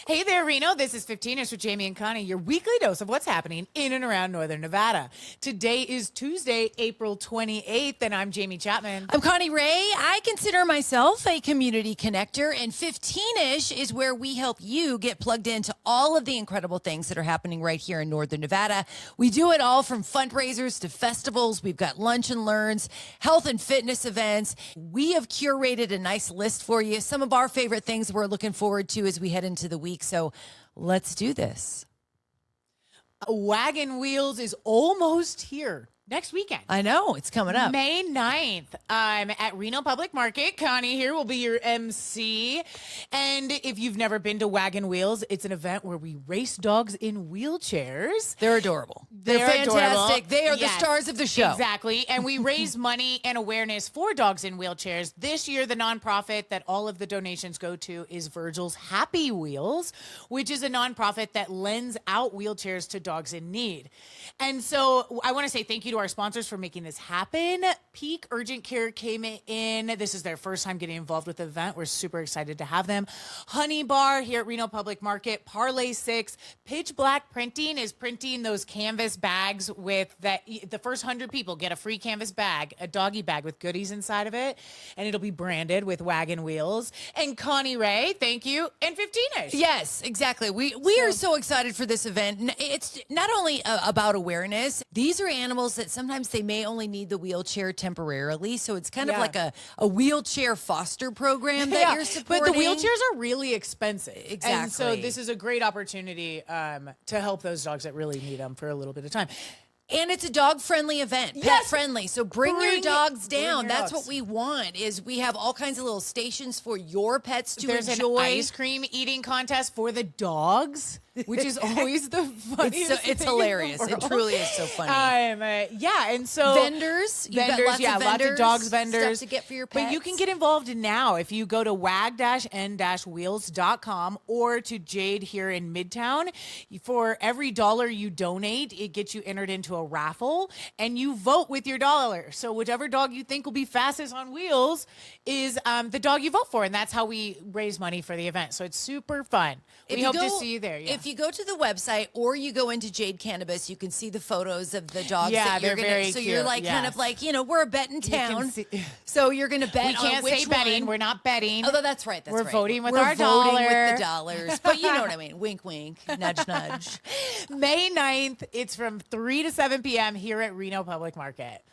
Hey there, Reno. This is 15ish with Jaime and Connie, your weekly dose of what's happening in and around Northern Nevada. Today is Tuesday, April 28th, and I'm Jaime Chapman. I'm Connie Ray. I consider myself a community connector, and 15ish is where we help you get plugged into all of the incredible things that are happening right here in Northern Nevada. We do it all from fundraisers to festivals. We've got lunch and learns, health and fitness events. We have curated a nice list for you. Some of our favorite things we're looking forward to as we head into the week. So let's do this. Wag N Wheels is almost here. Next weekend. I know, it's coming up. May 9th. I'm at Reno Public Market. Connie here will be your MC. And if you've never been to Wag N Wheels, it's an event where we race dogs in wheelchairs. They're adorable. They're fantastic. Adorable. They are the stars of the show. Exactly. And we raise money and awareness for dogs in wheelchairs. This year, the nonprofit that all of the donations go to is Virgil's Happy Wheels, which is a nonprofit that lends out wheelchairs to dogs in need. And so I want to say thank you to our sponsors for making this happen. Peak Urgent Care came in. This is their first time getting involved with the event. We're super excited to have them. Honey Bar here at Reno Public Market. Parlay 6. Pitch Black Printing is printing those canvas bags with that. The first 100 people get a free canvas bag, a doggy bag with goodies inside of it, and it'll be branded with Wag N Wheels. And Connie Ray, thank you. And 15ish. Yes, exactly. We are so excited for this event. It's not only about awareness. These are animals that sometimes they may only need the wheelchair temporarily. So it's kind of like a wheelchair foster program that you're supporting. But the wheelchairs are really expensive. Exactly. And so this is a great opportunity to help those dogs that really need them for a little bit of time. And it's a dog-friendly event, pet-friendly. So bring your dogs down. That's what we want. Is we have all kinds of little stations for your pets to enjoy. There's an ice cream eating contest for the dogs, which is always the funniest. It's hilarious. It truly is so funny. And so vendors, lots of dogs vendors stuff to get for your pets. But you can get involved now if you go to wag-n-wheels.com or to Jade here in Midtown. For every dollar you donate, it gets you entered into a raffle, and you vote with your dollar. So whichever dog you think will be fastest on wheels is the dog you vote for, and that's how we raise money for the event. So it's super fun. We hope to see you there. Yeah. If you go to the website or you go into Jade Cannabis, you can see the photos of the dogs that you're going to. So cute. you're like kind of like, we're a betting town. So you're going to bet. We can't say betting. We're not betting. Although that's right. We're right. voting with we're our voting dollar. with the dollars. But you know what I mean. Wink, wink. Nudge, nudge. May 9th. It's from 3 to 7 p.m. here at Reno Public Market.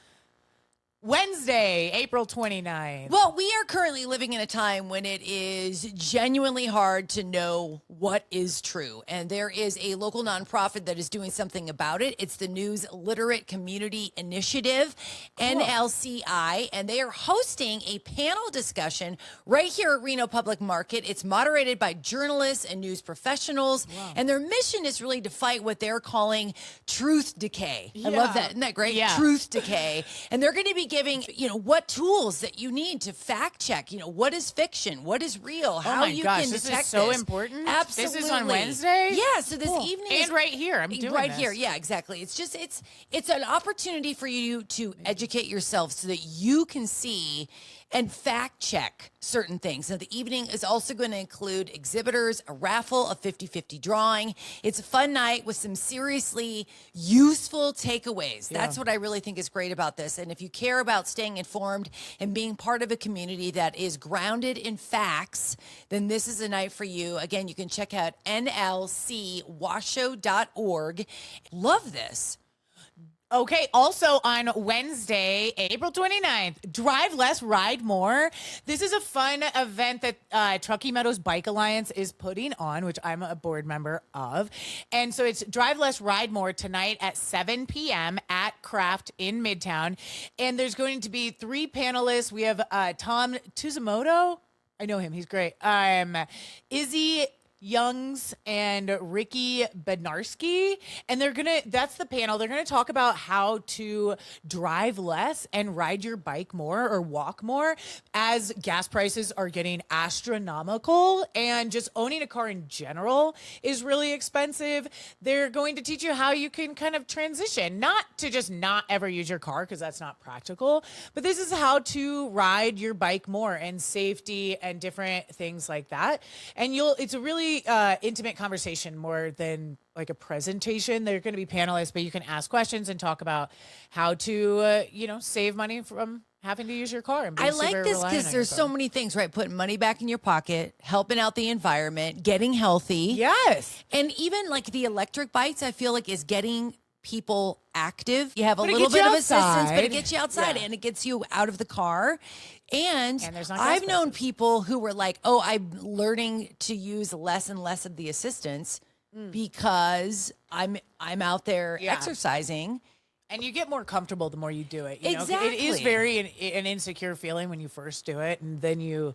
Wednesday, April 29th. Well, we are currently living in a time when it is genuinely hard to know what is true. And there is a local nonprofit that is doing something about it. It's the News Literate Community Initiative, NLCI, and they are hosting a panel discussion right here at Reno Public Market. It's moderated by journalists and news professionals, and their mission is really to fight what they're calling truth decay. I love that. Isn't that great? Yeah. Truth decay. And they're going to be giving, what tools that you need to fact check, what is fiction, what is real, how you can detect this. This is so important. Absolutely. This is on Wednesday? Yeah, so this evening and right here. I'm doing right this. here. Yeah, exactly. It's just, it's an opportunity for you to educate yourself so that you can see and fact check certain things. Now, the evening is also going to include exhibitors, a raffle, a 50-50 drawing. It's a fun night with some seriously useful takeaways. That's what I really think is great about this. And if you care about staying informed and being part of a community that is grounded in facts, then this is a night for you. Again, you can check out nlcwasho.org. Love this. Okay, also on Wednesday, April 29th, Drive Less, Ride More. This is a fun event that Truckee Meadows Bike Alliance is putting on, which I'm a board member of. And so it's Drive Less, Ride More tonight at 7 p.m. at Craft in Midtown. And there's going to be 3 panelists. We have Tom Tsuzumoto. I know him. He's great. Izzy Youngs and Ricky Bednarski, and that's the panel. They're gonna talk about how to drive less and ride your bike more or walk more as gas prices are getting astronomical, and just owning a car in general is really expensive. They're going to teach you how you can kind of transition, not to just not ever use your car because that's not practical, but this is how to ride your bike more and safety and different things like that. And it's a really really intimate conversation more than like a presentation. They're going to be panelists, but you can ask questions and talk about how to, save money from having to use your car. And I like this because there's so many things, right? Putting money back in your pocket, helping out the environment, getting healthy. Yes. And even like the electric bikes, I feel like is getting people active. You have a But it little gets you bit of assistance, but it outside. gets you outside Yeah. and it gets you out of the car. And there's not gas I've known prices. people who were like, oh, I'm learning to use less and less of the assistance because I'm out there Yeah. exercising. And you get more comfortable the more you do it. You know? It Exactly. is very an insecure feeling when you first do it, and then you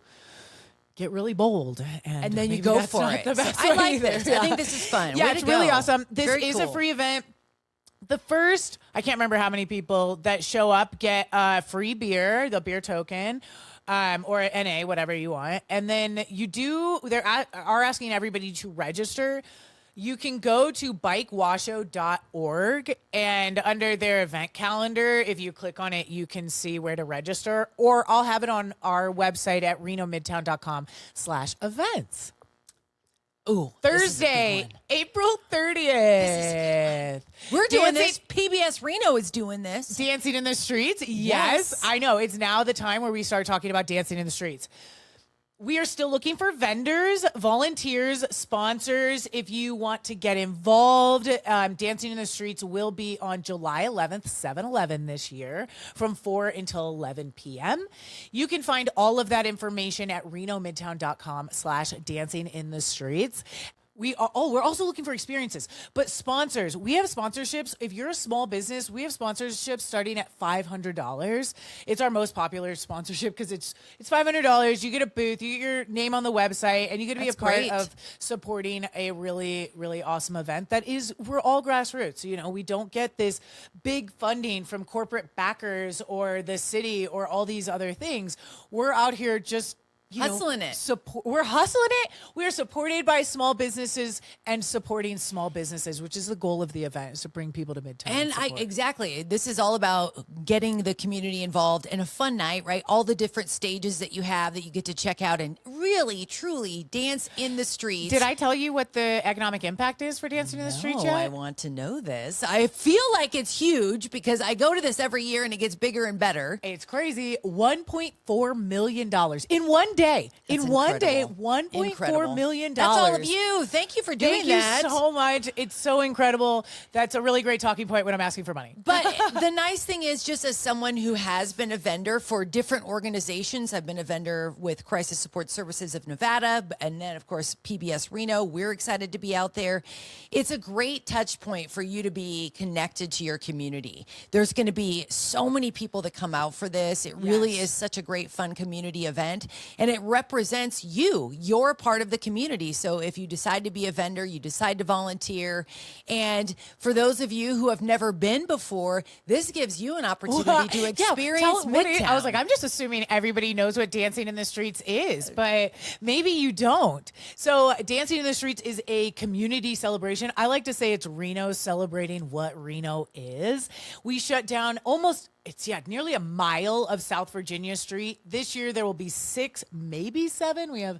get really bold. And then you maybe go that's for not it. the best So I way like either. this. I think this is fun. Yeah, Way it's to really go. awesome. This Very is a cool. free event. The first, I can't remember how many people that show up get free beer, the beer token, or NA, whatever you want. And then are asking everybody to register. You can go to bikewasho.org, and under their event calendar, if you click on it, you can see where to register, or I'll have it on our website at renomidtown.com/events. Ooh, Thursday, April 30th. We're doing Dancing- this. PBS Reno is doing this. Dancing in the streets? Yes. I know. It's now the time where we start talking about dancing in the streets. We are still looking for vendors, volunteers, sponsors. If you want to get involved, Dancing in the Streets will be on July 11th, 7/11 this year from 4 until 11 p.m. You can find all of that information at renomidtown.com/dancing in the streets. We're also looking for experiences, but sponsors. We have sponsorships. If you're a small business, we have sponsorships starting at $500. It's our most popular sponsorship because it's $500. You get a booth, you get your name on the website, and you get to be a That's part great. of supporting a really, really awesome event we're all grassroots. We don't get this big funding from corporate backers or the city or all these other things. We're out here just Hustling it. We're hustling it. We are supported by small businesses and supporting small businesses, which is the goal of the event, is to bring people to Midtown. And support. exactly, this is all about getting the community involved in a fun night, right? All the different stages that you have that you get to check out and really, truly dance in the streets. Did I tell you what the economic impact is for Dancing in the Streets No, yet? I want to know this. I feel like it's huge because I go to this every year and it gets bigger and better. It's crazy. $1.4 million in one day. That's one day, incredible. $1.4 Incredible. million. That's all of you. Thank you for doing Thank that. you so much. It's so incredible. That's a really great talking point when I'm asking for money. But the nice thing is, just as someone who has been a vendor for different organizations, I've been a vendor with Crisis Support Services of Nevada, and then, of course, PBS Reno. We're excited to be out there. It's a great touch point for you to be connected to your community. There's going to be so many people that come out for this. It really Yes. is such a great, fun community event, and it represents you. You're part of the community. So if you decide to be a vendor, you decide to volunteer. And for those of you who have never been before, this gives you an opportunity to experience Midtown. I was like, I'm just assuming everybody knows what Dancing in the Streets is, but maybe you don't. So Dancing in the Streets is a community celebration. I like to say it's Reno celebrating what Reno is. We shut down nearly a mile of South Virginia Street. This year, there will be 6, maybe 7. We have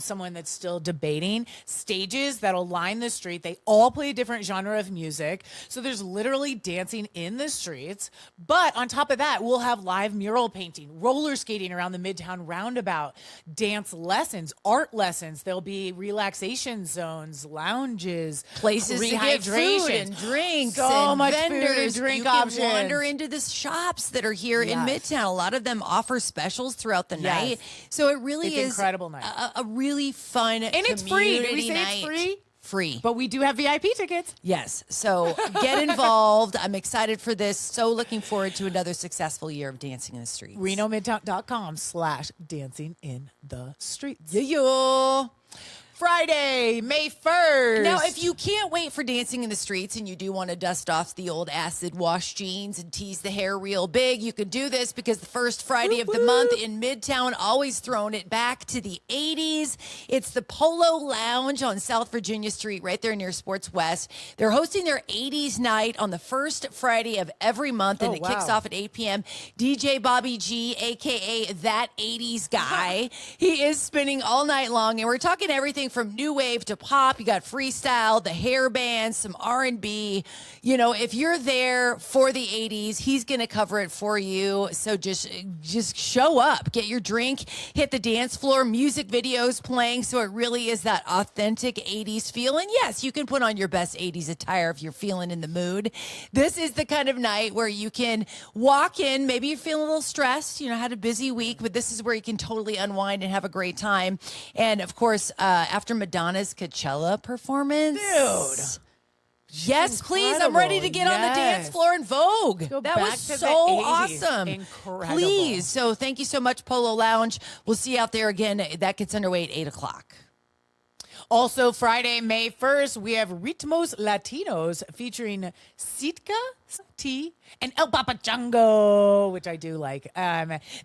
someone that's still debating stages that'll line the street. They all play a different genre of music. So there's literally dancing in the streets. But on top of that, we'll have live mural painting, roller skating around the Midtown roundabout, dance lessons, art lessons. There'll be relaxation zones, lounges, places to get food rehydration, and drinks, so and much vendors. food and drink you can options. wander into the shops that are here in Yes. Midtown. A lot of them offer specials throughout the Yes. night, so it really It's is incredible night. a really fun And it's free. Did we community say night. it's free? Free. But we do have VIP tickets. Yes. So get involved. I'm excited for this. So looking forward to another successful year of Dancing in the Streets. renomidtown.com/dancing in the streets. Yeah. Friday, May 1st. Now, if you can't wait for Dancing in the Streets and you do want to dust off the old acid wash jeans and tease the hair real big, you can do this because the first Friday of the month in Midtown, always throwing it back to the 80s. It's the Polo Lounge on South Virginia Street, right there near Sports West. They're hosting their 80s night on the first Friday of every month, and Oh, it kicks wow. off at 8 p.m. DJ Bobby G, a.k.a. That 80s Guy. He is spinning all night long, and we're talking everything everything from new wave to pop. You got freestyle, the hair bands, some R&B. You know, if you're there for the 80s, he's going to cover it for you. So just show up, get your drink, hit the dance floor, music videos playing. So it really is that authentic 80s feel. And yes, you can put on your best 80s attire if you're feeling in the mood. This is the kind of night where you can walk in. Maybe you're feeling a little stressed, you know, had a busy week, but this is where you can totally unwind and have a great time. And of course, after Madonna's Coachella performance. Dude. Yes, please. I'm ready to get on the dance floor and Vogue. Go that back was to so the 80s. awesome. Incredible. Please. So thank you so much, Polo Lounge. We'll see you out there again. That gets underway at 8 o'clock. Also, Friday, May 1st, we have Ritmos Latinos featuring Sitka T and El Papachango, which I do like.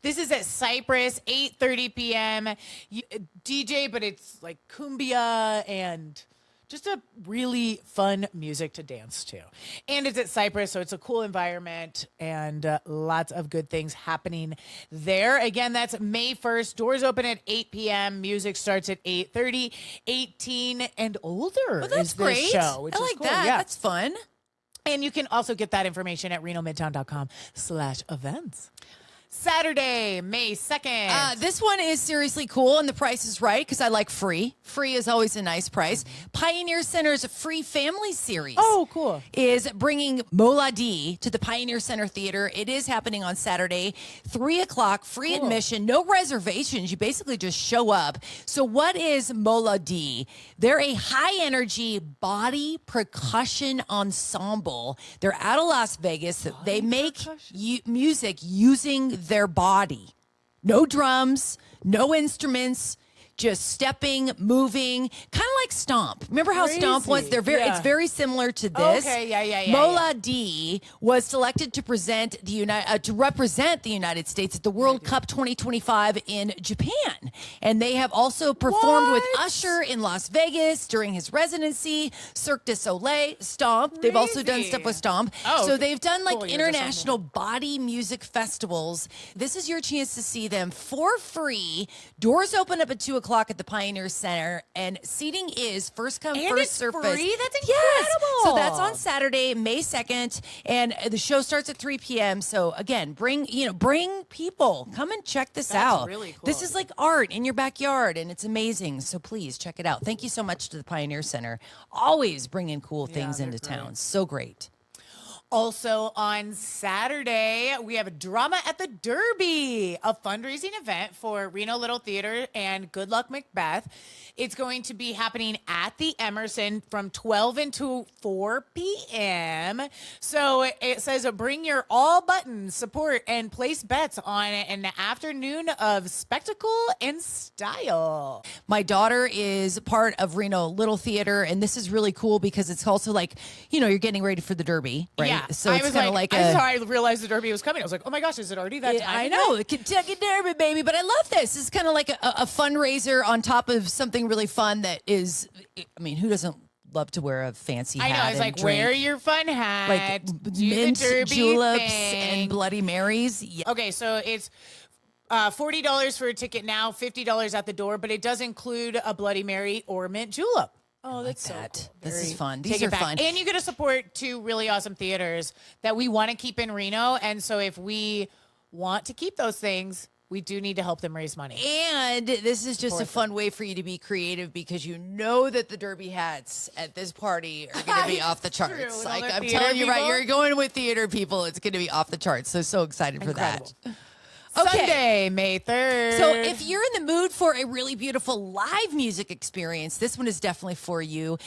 This is at Cypress, 8:30 p.m. DJ, but it's like cumbia and just a really fun music to dance to. And it's at Cypress, so it's a cool environment and lots of good things happening there. Again, that's May 1st. Doors open at 8 p.m. Music starts at 8:30. 18 and older Well, that's is this great. show, which I is like cool. that. Yeah. That's fun. And you can also get that information at renomidtown.com/events. Saturday, May 2nd. This one is seriously cool, and the price is right because I like free. Free is always a nice price. Pioneer Center's Free Family Series. Oh, cool. Is bringing Mola D to the Pioneer Center Theater. It is happening on Saturday, 3 o'clock, free admission, no reservations. You basically just show up. So what is Mola D? They're a high-energy body percussion ensemble. They're out of Las Vegas. They make music using their body. No drums, no instruments, just stepping, moving, kind of like Stomp. Remember how Stomp was? Crazy. It's very similar to this. Okay, yeah. Mola D was selected to represent the United States at the World Cup 2025 in Japan. And they have also performed with Usher in Las Vegas during his residency, Cirque du Soleil, Stomp. They've also done stuff with Stomp. Oh, so they've done like cool. international body music festivals. This is your chance to see them for free. Doors open up at 2 o'clock at the Pioneer Center, and seating is first come, And first it's served. free? That's Yes. incredible. So that's on Saturday, May 2nd, and the show starts at 3 p.m. So again, bring people. Come and check this out. Really cool. This is like art in your backyard, and it's amazing. So please check it out. Thank you so much to the Pioneer Center. Always bringing cool things into town. So great. Also on Saturday, we have a Drama at the Derby, a fundraising event for Reno Little Theater and Good Luck Macbeth. It's going to be happening at the Emerson from 12 until 4 p.m. So it says bring your all buttons, support, and place bets on an afternoon of spectacle and style. My daughter is part of Reno Little Theater, and this is really cool because it's also like, you're getting ready for the Derby, right? Yeah. So it's kind of like I saw I realized the Derby was coming. I was like, oh my gosh, is it already that time? I know, the Kentucky Derby, baby. But I love this. It's kind of like a fundraiser on top of something really fun that is, who doesn't love to wear a fancy hat? I know. I was like, drink? wear your fun hat. Like do the mint Derby juleps thing. and Bloody Marys. Yeah. Okay, so it's $40 for a ticket now, $50 at the door, but it does include a Bloody Mary or mint julep. Oh, that's so cool. This is fun. Take These it are back. fun. And you get to support two really awesome theaters that we want to keep in Reno. And so if we want to keep those things, we do need to help them raise money. And this is just a fun way for you to be creative because you know that the Derby hats at this party are going to be off the charts. True. Like All the I'm theater telling you, right? people. You're going with theater people. It's going to be off the charts. So excited for that. Sunday, May 3rd. So if you're in the mood for a really beautiful live music experience, this one is definitely for you.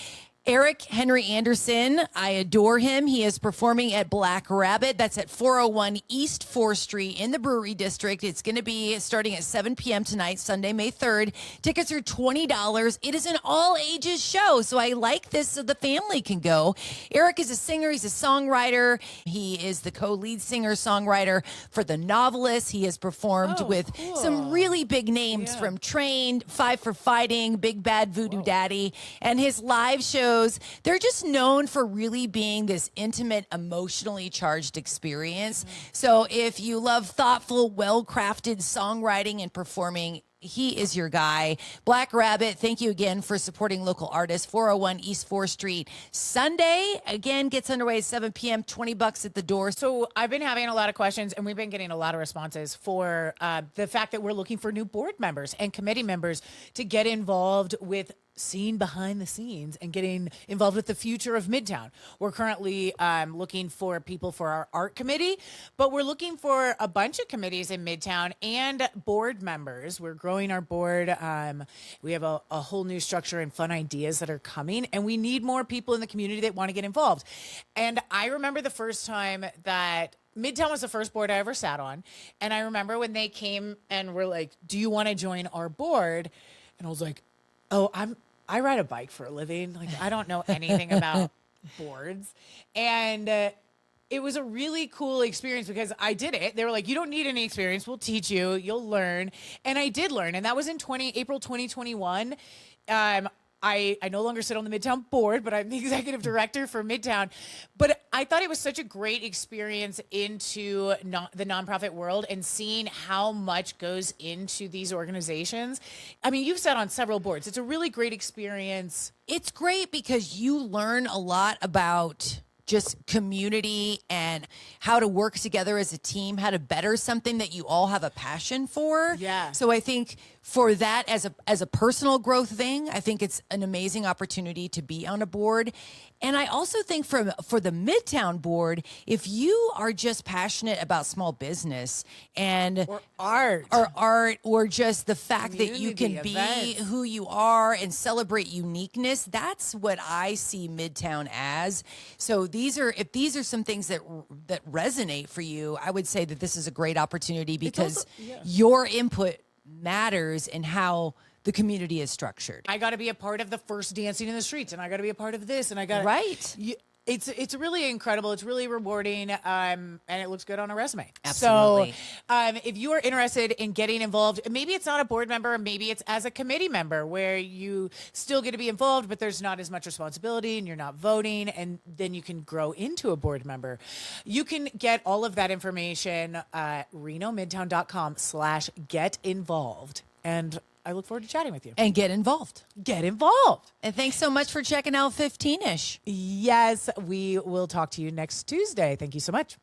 Eric Henry Anderson, I adore him. He is performing at Black Rabbit. That's at 401 East 4th Street in the Brewery District. It's going to be starting at 7 p.m. tonight, Sunday, May 3rd. Tickets are $20. It is an all-ages show, so I like this so the family can go. Eric is a singer. He's a songwriter. He is the co-lead singer-songwriter for The Novelist. He has performed with some really big names from Trained, Five for Fighting, Big Bad Voodoo Daddy, and his live shows, they're just known for really being this intimate, emotionally charged experience. So if you love thoughtful, well-crafted songwriting and performing, He is your guy. Black Rabbit, thank you again for supporting local artists. 401 East 4th Street. Sunday, again, gets underway at 7 p.m., $20 at the door. So I've been having a lot of questions, and we've been getting a lot of responses for the fact that we're looking for new board members and committee members to get involved with seeing behind the scenes and getting involved with the future of Midtown. We're currently looking for people for our art committee, but we're looking for a bunch of committees in Midtown and board members. We're growing our board. We have a whole new structure and fun ideas that are coming, and we need more people in the community that want to get involved. And I remember the first time that Midtown was the first board I ever sat on. And I remember when they came and were like, do you want to join our board? And I was like, oh, I ride a bike for a living. Like, I don't know anything about boards. And it was a really cool experience because I did it. They were like, you don't need any experience. We'll teach you. You'll learn. And I did learn. And that was in April 2021. I no longer sit on the Midtown board, but I'm the executive director for Midtown. But I thought it was such a great experience into the nonprofit world and seeing how much goes into these organizations. I mean, you've sat on several boards. It's a really great experience. It's great because you learn a lot about just community and how to work together as a team, how to better something that you all have a passion for. Yeah. So I think for that as a personal growth thing, I think it's an amazing opportunity to be on a board. And I also think for the Midtown board, if you are just passionate about small business and Or art. or just the fact that you can Community be events. who you are and celebrate uniqueness, that's what I see Midtown as. So if these are some things that resonate for you, I would say that this is a great opportunity because also- yeah. your input matters in how the community is structured. I got to be a part of the first dancing in the streets, and I got to be a part of this, and I got Right. It's really incredible. It's really rewarding, and it looks good on a resume. Absolutely. So, if you are interested in getting involved, maybe it's not a board member, maybe it's as a committee member where you still get to be involved, but there's not as much responsibility and you're not voting, and then you can grow into a board member. You can get all of that information at renomidtown.com/get involved. And I look forward to chatting with you. And get involved. Get involved. And thanks so much for checking out 15ish. Yes, we will talk to you next Tuesday. Thank you so much.